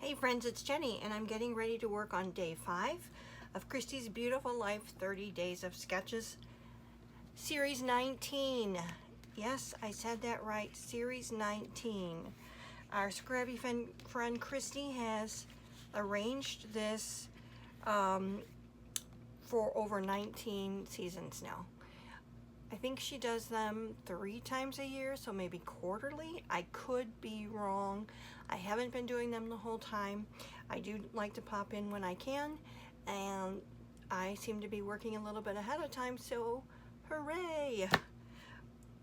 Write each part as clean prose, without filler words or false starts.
Hey friends, it's Jenny, and I'm getting ready to work on day 5 of Christy's Beautiful Life 30 Days of Sketches, Series 19. Yes, I said that right, Series 19. Our scrappy friend Christy has arranged this for over 19 seasons now. I think she does them 3 times a year, so maybe quarterly. I could be wrong. I haven't been doing them the whole time. I do like to pop in when I can, and I seem to be working a little bit ahead of time, so hooray!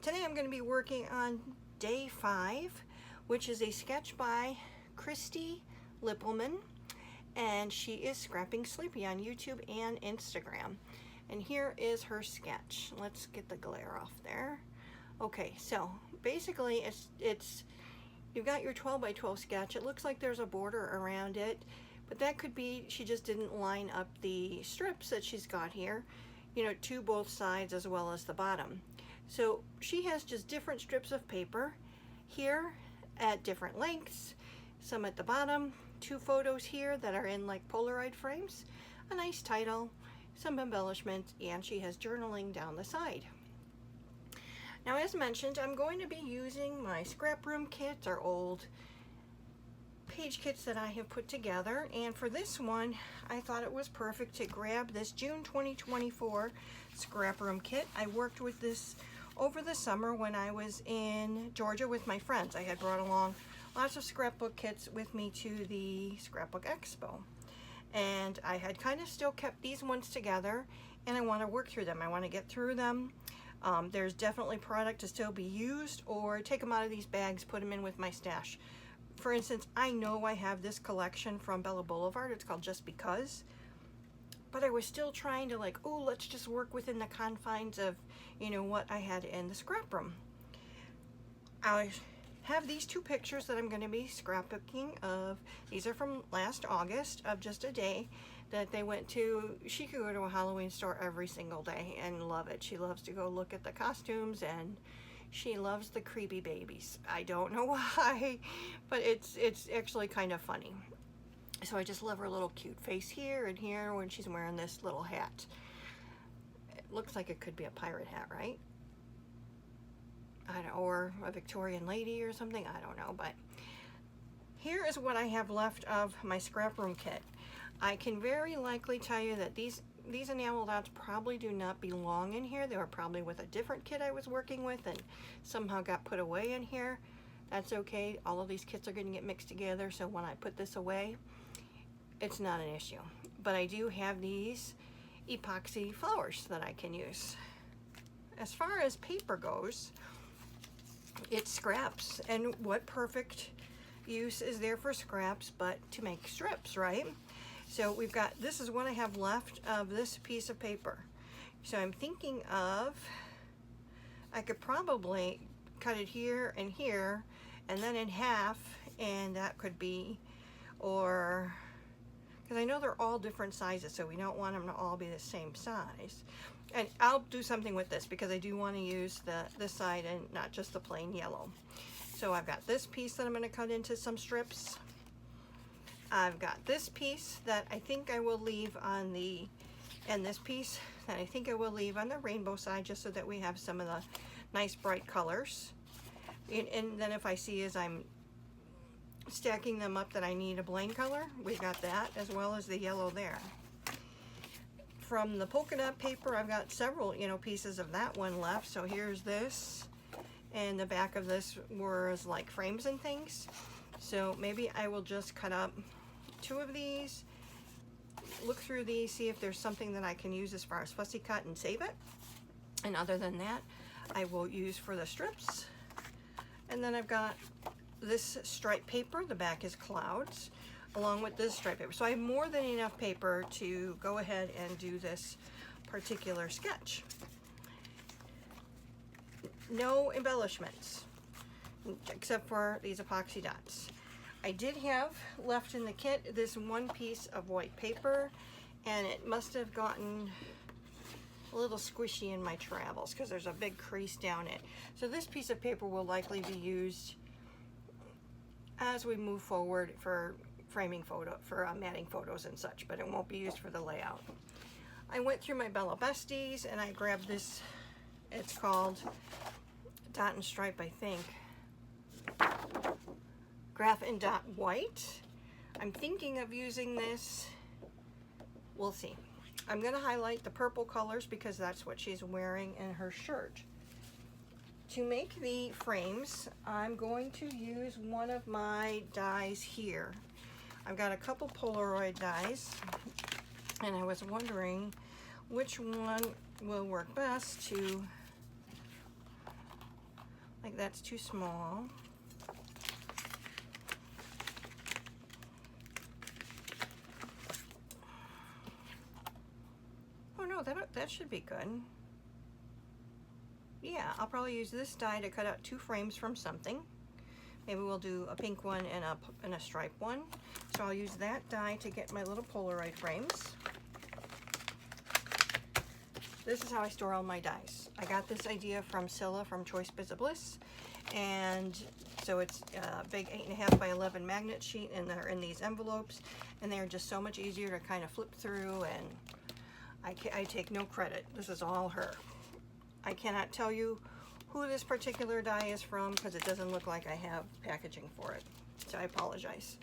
Today I'm going to be working on day 5, which is a sketch by Kristen Lippelman, and she is Scrapping Sleepy on YouTube and Instagram. And here is her sketch. Let's get the glare off there. Okay, so basically it's you've got your 12 by 12 sketch. It looks like there's a border around it, but that could be she just didn't line up the strips that she's got here, you know, to both sides as well as the bottom. So she has just different strips of paper here at different lengths, some at the bottom, 2 photos here that are in like Polaroid frames, a nice title, some embellishments, and she has journaling down the side. Now, as mentioned, I'm going to be using my Scraproom kits, or old page kits that I have put together, and for this one I thought it was perfect to grab this June 2024 Scraproom kit. I worked with this over the summer when I was in Georgia with my friends. I had brought along lots of scrapbook kits with me to the Scrapbook Expo, and I had kind of still kept these ones together, and I want to work through them. I want to get through them. There's definitely product to still be used, or take them out of these bags, put them in with my stash. For instance, I know I have this collection from Bella Blvd. It's called Just Because, but I was still trying to like, oh, let's just work within the confines of, you know, what I had in the scraproom. I have these 2 pictures that I'm going to be scrapbooking of. These are from last August, of just a day that they went to. She could go to a Halloween store every single day and love it. She loves to go look at the costumes, and she loves the creepy babies. I don't know why, but it's actually kind of funny. So I just love her little cute face here and here when she's wearing this little hat. It looks like it could be a pirate hat, right? I don't know, or a Victorian lady or something, I don't know. But here is what I have left of my Scraproom kit. I can very likely tell you that these enamel dots probably do not belong in here. They were probably with a different kit I was working with and somehow got put away in here. That's okay. All of these kits are going to get mixed together, so when I put this away, it's not an issue. But I do have these epoxy flowers that I can use. As far as paper goes, it's scraps, and what perfect use is there for scraps but to make strips, right? So we've got, this is what I have left of this piece of paper. So I'm thinking of, I could probably cut it here and here and then in half, and that could be, or, because I know they're all different sizes, so we don't want them to all be the same size. And I'll do something with this because I do want to use this side and not just the plain yellow. So I've got this piece that I'm going to cut into some strips. I've got this piece that I think I will leave on the, and this piece that I think I will leave on the rainbow side, just so that we have some of the nice bright colors. And then if I see as I'm stacking them up that I need a plain color, we've got that as well as the yellow there. From the polka dot paper, I've got several, you know, pieces of that one left. So here's this, and the back of this was like frames and things. So maybe I will just cut up 2 of these, look through these, see if there's something that I can use as far as fussy cut and save it. And other than that, I will use for the strips. And then I've got this striped paper, the back is clouds, along with this striped paper. So I have more than enough paper to go ahead and do this particular sketch. No embellishments, except for these epoxy dots. I did have left in the kit this 1 piece of white paper, and it must have gotten a little squishy in my travels because there's a big crease down it. So this piece of paper will likely be used as we move forward for framing photo, for matting photos and such, but it won't be used for the layout. I went through my Bella Besties and I grabbed this, it's called Dot and Stripe, I think. Graph and Dot White. I'm thinking of using this, we'll see. I'm going to highlight the purple colors because that's what she's wearing in her shirt. To make the frames, I'm going to use one of my dies here. I've got a couple Polaroid dies, and I was wondering which one will work best to, like that's too small. Oh no, that should be good. Yeah, I'll probably use this die to cut out 2 frames from something. Maybe we'll do a pink one and a stripe one. So I'll use that die to get my little Polaroid frames. This is how I store all my dies. I got this idea from Scylla from Choice Bits of Bliss. And so it's a big 8.5 by 11 magnet sheet, and they're in these envelopes. And they're just so much easier to kind of flip through, and I take no credit. This is all her. I cannot tell you who this particular die is from because it doesn't look like I have packaging for it. So I apologize.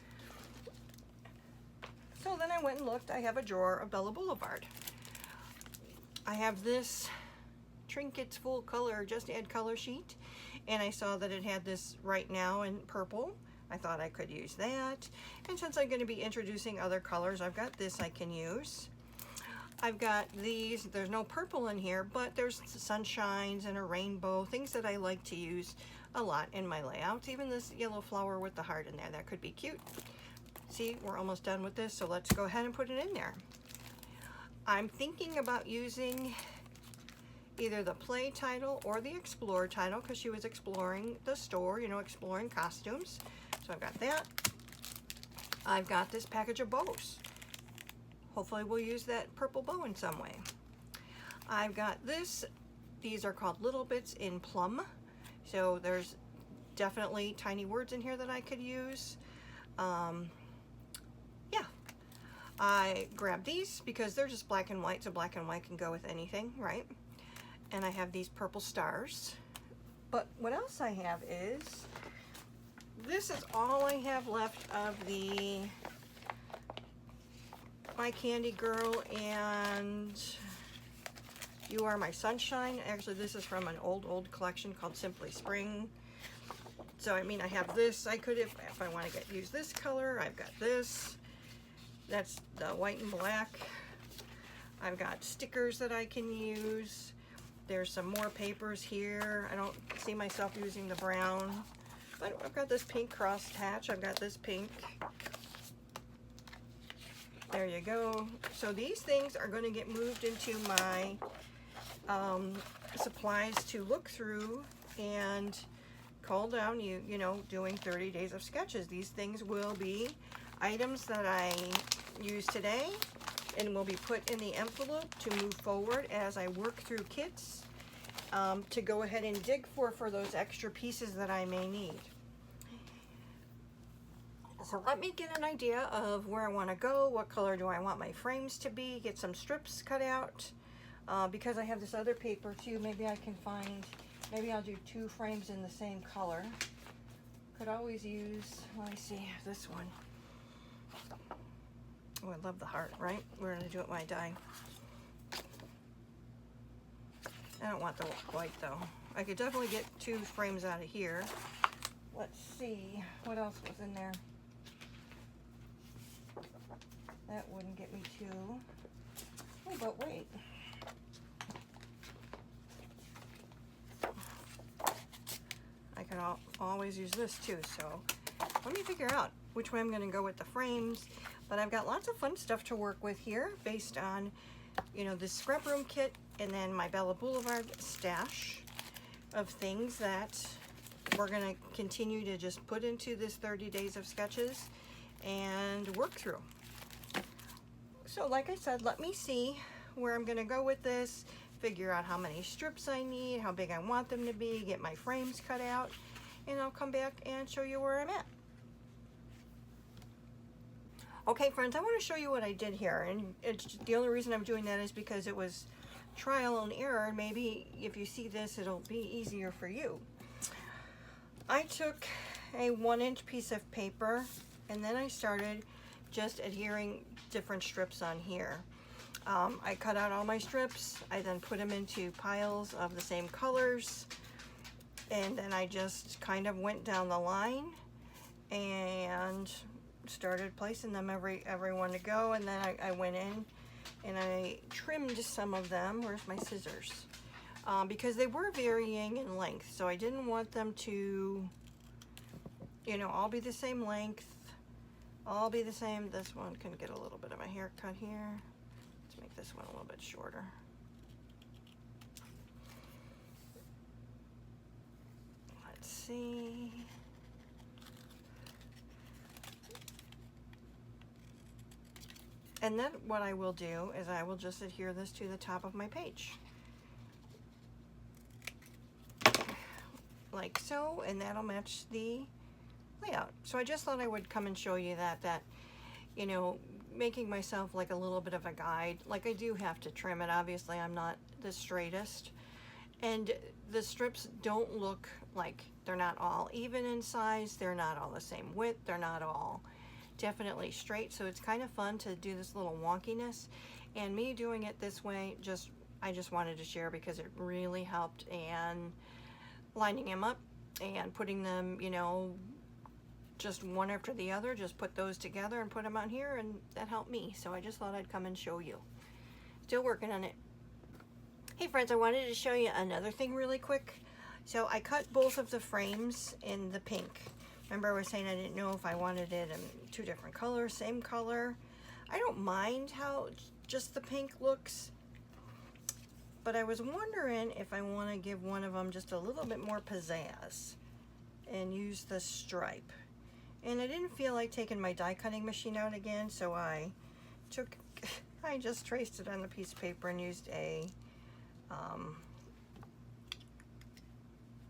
So then I went and looked. I have a drawer of Bella Blvd. I have this Trinkets Full Color Just Add Color sheet, and I saw that it had this right now in purple. I thought I could use that. And since I'm going to be introducing other colors, I've got this I can use. I've got these, there's no purple in here, but there's sunshines and a rainbow, things that I like to use a lot in my layouts. Even this yellow flower with the heart in there, that could be cute. See, we're almost done with this, so let's go ahead and put it in there. I'm thinking about using either the play title or the explore title because she was exploring the store, you know, exploring costumes. So I've got that. I've got this package of bows. Hopefully we'll use that purple bow in some way. I've got this. These are called Little Bits in Plum. So there's definitely tiny words in here that I could use. Yeah. I grabbed these because they're just black and white, so black and white can go with anything, right? And I have these purple stars. But what else I have is, this is all I have left of the My Candy Girl and You Are My Sunshine. Actually, this is from an old collection called Simply Spring. So, I mean, I have this. I could, if I want to use this color, I've got this. That's the white and black. I've got stickers that I can use. There's some more papers here. I don't see myself using the brown. But I've got this pink cross hatch. I've got this pink. There you go. So these things are going to get moved into my supplies to look through and call down, you know, doing 30 days of sketches. These things will be items that I use today and will be put in the envelope to move forward as I work through kits to go ahead and dig for those extra pieces that I may need. So let me get an idea of where I want to go, what color do I want my frames to be, get some strips cut out. Because I have this other paper too, maybe I can find, maybe I'll do 2 frames in the same color. Could always use, let me see, this one. Oh, I love the heart, right? We're going to do it when I die. I don't want the white though. I could definitely get 2 frames out of here. Let's see, what else was in there? That wouldn't get me 2. Oh, but wait. I could always use this too, so let me figure out which way I'm going to go with the frames. But I've got lots of fun stuff to work with here based on, you know, this Scraproom kit and then my Bella Blvd stash of things that we're going to continue to just put into this 30 days of sketches and work through. So like I said, let me see where I'm going to go with this, figure out how many strips I need, how big I want them to be, get my frames cut out, and I'll come back and show you where I'm at. Okay, friends, I want to show you what I did here, and the only reason I'm doing that is because it was trial and error, and maybe if you see this, it'll be easier for you. I took a 1-inch piece of paper, and then I started just adhering different strips on here. I cut out all my strips. I then put them into piles of the same colors, and then I just kind of went down the line and started placing them every one to go, and then I went in and I trimmed some of them. Where's my scissors? Because they were varying in length, so I didn't want them to, you know, all be the same length, all be the same. This one can get a little bit of a haircut here. Let's make this one a little bit shorter. Let's see. And then what I will do is I will just adhere this to the top of my page. Like so, and that'll match the layout. So I just thought I would come and show you that, you know, making myself like a little bit of a guide. Like, I do have to trim it. Obviously, I'm not the straightest. And the strips don't look like, they're not all even in size. They're not all the same width. They're not all definitely straight. So it's kind of fun to do this little wonkiness. And me doing it this way, I just wanted to share because it really helped. And lining them up and putting them, you know, just one after the other, just put those together and put them on here, and that helped me. So I just thought I'd come and show you. Still working on it. Hey friends, I wanted to show you another thing really quick. So I cut both of the frames in the pink. Remember I was saying I didn't know if I wanted it in 2 different colors, same color. I don't mind how just the pink looks, but I was wondering if I want to give one of them just a little bit more pizzazz and use the stripe. And I didn't feel like taking my die cutting machine out again, so I just traced it on the piece of paper and used a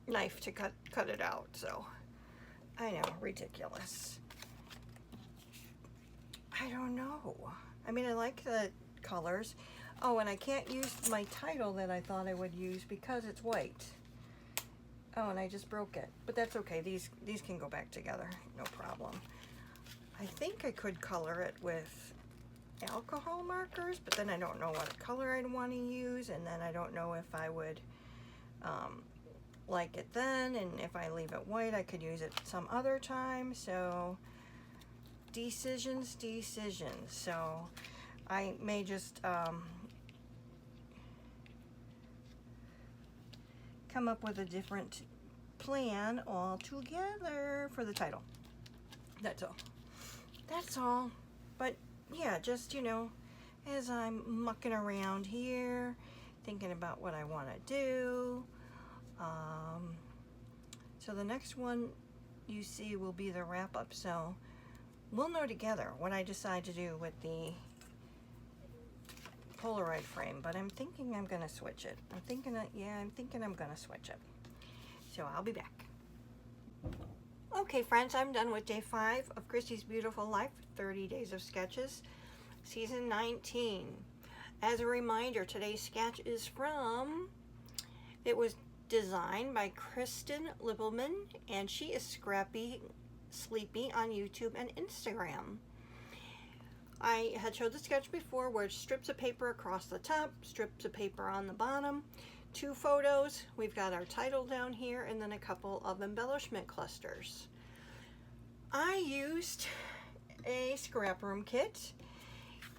knife to cut it out. So I know, ridiculous. I don't know. I mean, I like the colors. Oh, and I can't use my title that I thought I would use because it's white. Oh, and I just broke it. But that's okay. These can go back together. No problem. I think I could color it with alcohol markers, but then I don't know what color I'd want to use, and then I don't know if I would like it then, and if I leave it white, I could use it some other time. So decisions. So I may just come up with a different plan altogether for the title. That's all. But yeah, just, you know, as I'm mucking around here, thinking about what I want to do. So the next one you see will be the wrap up. So we'll know together what I decide to do with the Polaroid frame, but I'm thinking I'm gonna switch it. I'm thinking I'm gonna switch it. So I'll be back. Okay friends, I'm done with day 5 of Christy's Beautiful Life, 30 Days of Sketches, season 19. As a reminder, today's sketch is it was designed by Kristen Lippelman, and she is Scrappy Sleepy on YouTube and Instagram. I had showed the sketch before where it's strips of paper across the top, strips of paper on the bottom, 2 photos. We've got our title down here, and then a couple of embellishment clusters. I used a Scraproom kit.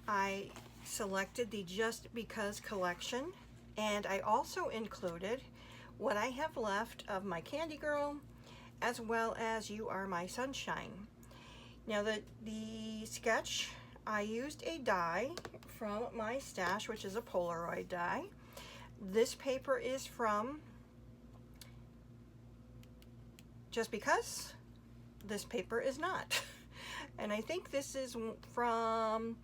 I selected the Just Because collection, and I also included what I have left of my Candy Girl, as well as You Are My Sunshine. Now the sketch, I used a die from my stash, which is a Polaroid die. This paper is from Just Because. This paper is not. And I think this is from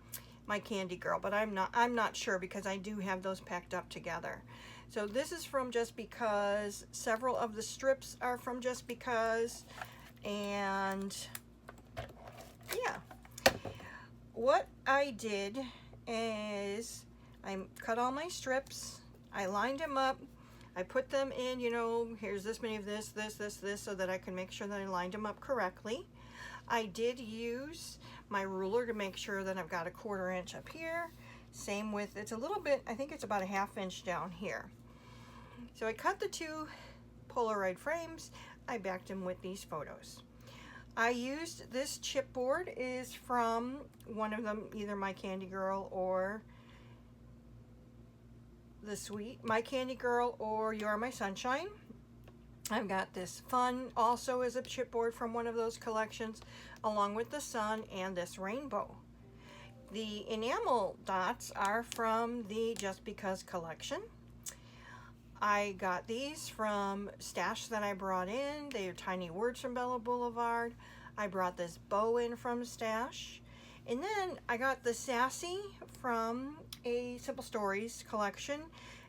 my Candy Girl, but I'm not sure because I do have those packed up together. So this is from Just Because. Several of the strips are from Just Because. And yeah. what I did is I cut all my strips, I lined them up, I put them in, you know, here's this many of this, so that I can make sure that I lined them up correctly. I did use my ruler to make sure that I've got a 1/4 inch up here. Same with, it's a little bit, I think it's about a 1/2 inch down here. So I cut the 2 Polaroid frames, I backed them with these photos. I used this chipboard, is from one of them, either My Candy Girl or The Sweet, My Candy Girl or You're My Sunshine. I've got this fun, also is a chipboard from one of those collections, along with the sun and this rainbow. The enamel dots are from the Just Because collection. I got these from stash that I brought in. They are tiny words from Bella Blvd. I brought this bow in from stash. And then I got the Sassy from a Simple Stories collection.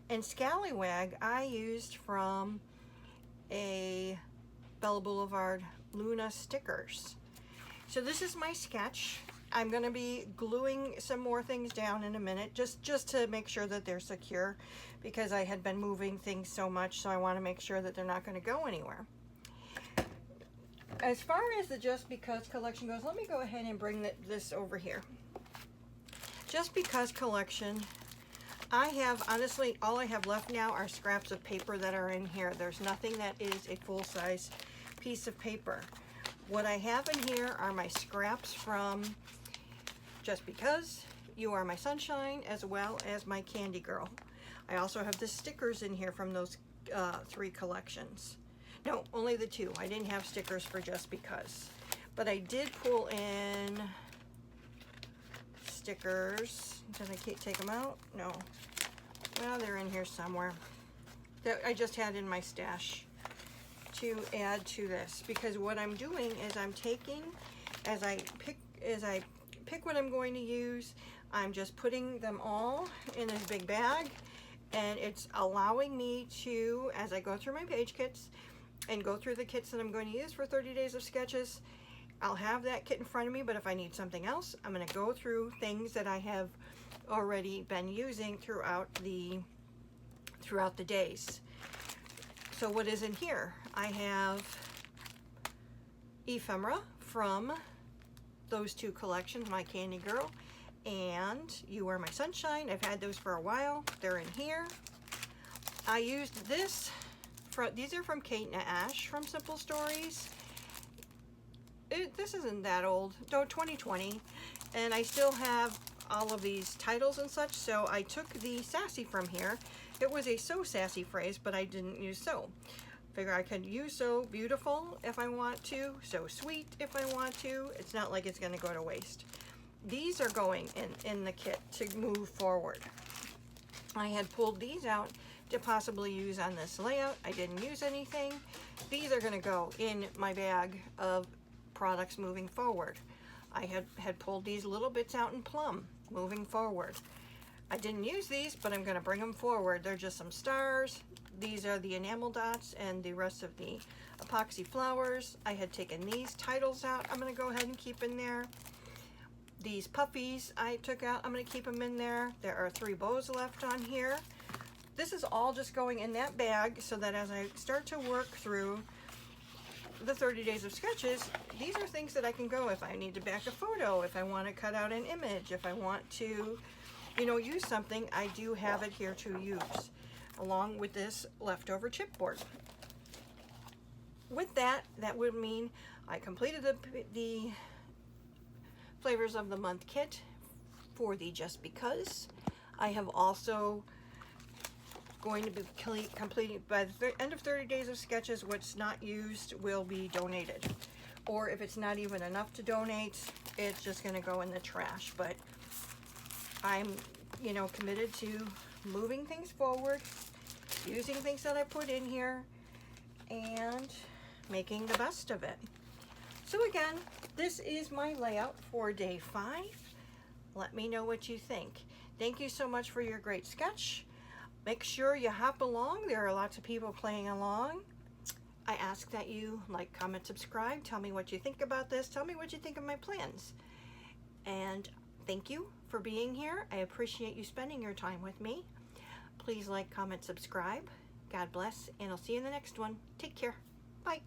And Scallywag I used from a Bella Blvd Luna stickers. So this is my sketch. I'm going to be gluing some more things down in a minute, just to make sure that they're secure, because I had been moving things so much, so I want to make sure that they're not going to go anywhere. As far as the Just Because collection goes, let me go ahead and bring this over here. Just Because collection, I have, honestly, all I have left now are scraps of paper that are in here. There's nothing that is a full-size piece of paper. What I have in here are my scraps from Just Because, You Are My Sunshine, as well as My Candy Girl. I also have the stickers in here from those 3 collections. No, only the 2. I didn't have stickers for Just Because. But I did pull in stickers. Did I take them out? No. Well, they're in here somewhere. That I just had in my stash to add to this, because what I'm doing is I'm taking, as I pick what I'm going to use, I'm just putting them all in this big bag, and it's allowing me to, as I go through my page kits and go through the kits that I'm going to use for 30 days of sketches, I'll have that kit in front of me, but if I need something else, I'm going to go through things that I have already been using throughout the days. So what is in here? I have ephemera from those 2 collections, My Candy Girl and You Are My Sunshine. I've had those for a while. They're in here. I used this, these are from Kate and Ash from Simple Stories. This isn't that old, no, 2020, and I still have all of these titles and such, so I took the Sassy from here. It was a So Sassy phrase, but I didn't use so. Figure I could use So Beautiful if I want to, So Sweet if I want to. It's not like it's going to go to waste. These are going in the kit to move forward. I had pulled these out to possibly use on this layout. I didn't use anything. These are going to go in my bag of products moving forward. I had pulled these little bits out in Plum moving forward. I didn't use these, but I'm going to bring them forward. They're just some stars. These are the enamel dots and the rest of the epoxy flowers. I had taken these titles out. I'm going to go ahead and keep in there. These puppies I took out. I'm going to keep them in there. There are 3 bows left on here. This is all just going in that bag so that as I start to work through the 30 days of sketches, these are things that I can go if I need to back a photo, if I want to cut out an image, if I want to, you know, use something, I do have it here to use, along with this leftover chipboard. With that, that would mean I completed the Flavors of the Month kit for the Just Because. I have also going to be completing by the end of 30 days of sketches. What's not used will be donated, or if it's not even enough to donate, it's just going to go in the trash. But I'm, you know, committed to moving things forward, using things that I put in here, and making the best of it. So again, this is my layout for day 5. Let me know what you think. Thank you so much for your great sketch. Make sure you hop along. There are lots of people playing along. I ask that you like, comment, subscribe. Tell me what you think about this. Tell me what you think of my plans. And thank you for being here. I appreciate you spending your time with me. Please like, comment, subscribe. God bless, and I'll see you in the next one. Take care. Bye.